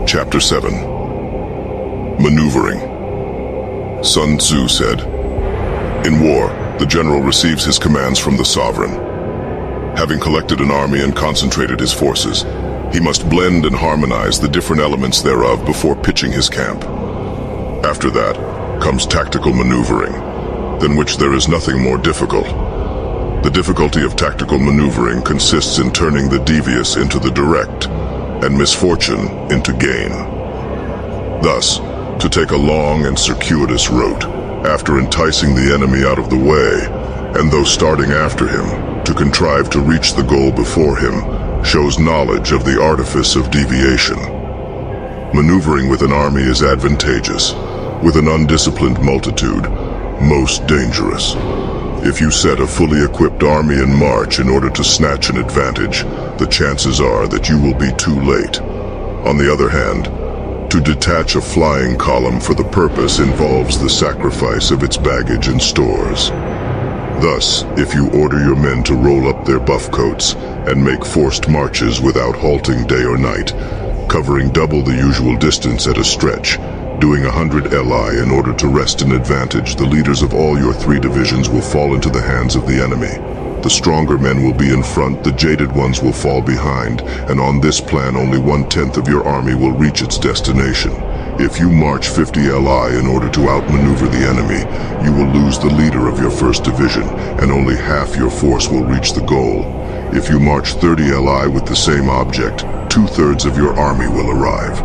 Chapter 7. Maneuvering. Sun Zhu said, "In war, the general receives his commands from the sovereign. Having collected an army and concentrated his forces, he must blend and harmonize the different elements thereof before pitching his camp. After that comes tactical maneuvering, than which there is nothing more difficult. The difficulty of tactical maneuvering consists in turning the devious into the direct, and misfortune into gain. Thus, to take a long and circuitous route, after enticing the enemy out of the way, and though starting after him, to contrive to reach the goal before him, shows knowledge of the artifice of deviation. Maneuvering with an army is advantageous, with an undisciplined multitude, most dangerous. If you set a fully equipped army in march in order to snatch an advantage, the chances are that you will be too late. On the other hand, to detach a flying column for the purpose involves the sacrifice of its baggage and stores. Thus, if you order your men to roll up their buff coats and make forced marches without halting day or night, covering double the usual distance at a stretch, doing 100 li in order to wrest an advantage, the leaders of all your 3 divisions will fall into the hands of the enemy. The stronger men will be in front, the jaded ones will fall behind, and on this plan only 1/10 of your army will reach its destination. If you march 50 li in order to outmaneuver the enemy, you will lose the leader of your 1st division, and only half your force will reach the goal. If you march 30 li with the same object, 2/3 of your army will arrive.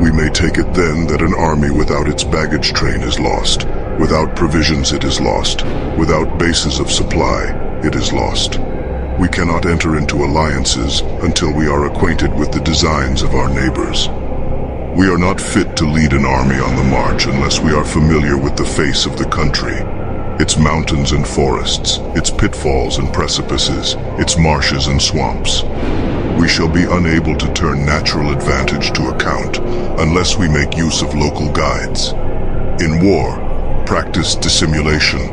We may take it then that an army without its baggage train is lost. Without provisions it is lost. Without bases of supply, it is lost. We cannot enter into alliances until we are acquainted with the designs of our neighbors. We are not fit to lead an army on the march unless we are familiar with the face of the country, its mountains and forests, its pitfalls and precipices, its marshes and swamps. We shall be unable to turn natural advantage to account unless we make use of local guides. In war, practice dissimulation,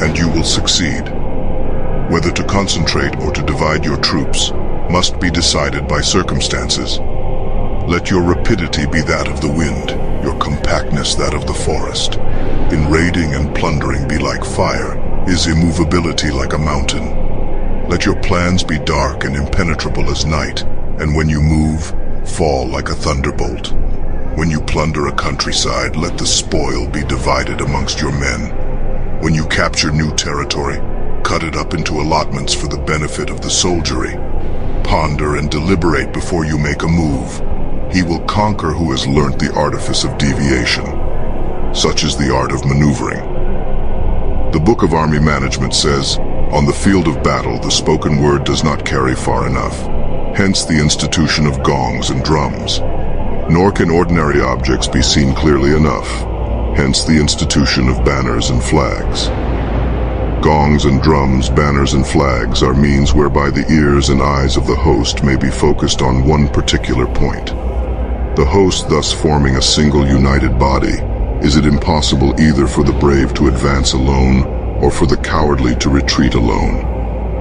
and you will succeed. Whether to concentrate or to divide your troops must be decided by circumstances. Let your rapidity be that of the wind, your compactness that of the forest. In raiding and plundering be like fire, is immovability like a mountain. Let your plans be dark and impenetrable as night, and when you move, fall like a thunderbolt. When you plunder a countryside, let the spoil be divided amongst your men. When you capture new territory, cut it up into allotments for the benefit of the soldiery. Ponder and deliberate before you make a move. He will conquer who has learnt the artifice of deviation. Such is the art of maneuvering. The Book of Army Management says, "On the field of battle, the spoken word does not carry far enough. Hence the institution of gongs and drums. Nor can ordinary objects be seen clearly enough. Hence the institution of banners and flags." Gongs and drums, banners and flags are means whereby the ears and eyes of the host may be focused on one particular point. The host thus forming a single united body, is it impossible either for the brave to advance alone or for the cowardly to retreat alone.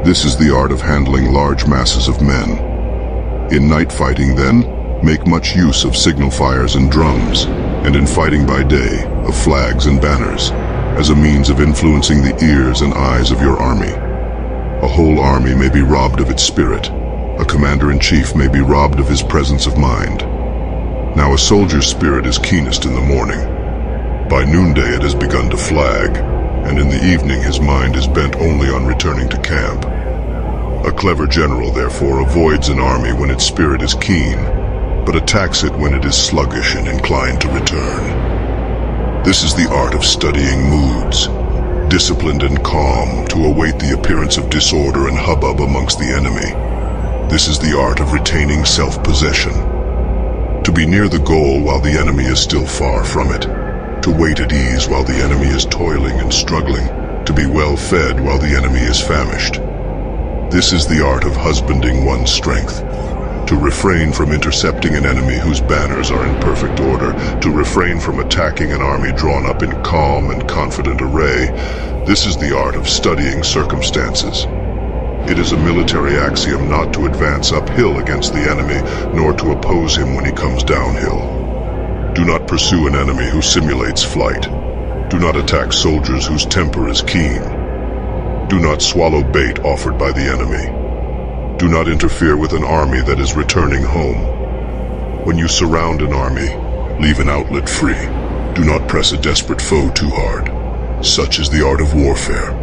This is the art of handling large masses of men. In night fighting, then, make much use of signal fires and drums, and in fighting by day, of flags and banners, as a means of influencing the ears and eyes of your army. A whole army may be robbed of its spirit. A commander-in-chief may be robbed of his presence of mind. Now a soldier's spirit is keenest in the morning. By noonday it has begun to flag, and in the evening his mind is bent only on returning to camp. A clever general, therefore, avoids an army when its spirit is keen, but attacks it when it is sluggish and inclined to return. This is the art of studying moods, disciplined and calm to await the appearance of disorder and hubbub amongst the enemy. This is the art of retaining self-possession. To be near the goal while the enemy is still far from it. To wait at ease while the enemy is toiling and struggling. To be well fed while the enemy is famished. This is the art of husbanding one's strength. To refrain from intercepting an enemy whose banners are in perfect order. To refrain from attacking an army drawn up in calm and confident array. This is the art of studying circumstances. It is a military axiom not to advance uphill against the enemy, nor to oppose him when he comes downhill. Do not pursue an enemy who simulates flight. Do not attack soldiers whose temper is keen. Do not swallow bait offered by the enemy. Do not interfere with an army that is returning home. When you surround an army, leave an outlet free. Do not press a desperate foe too hard. Such is the art of warfare.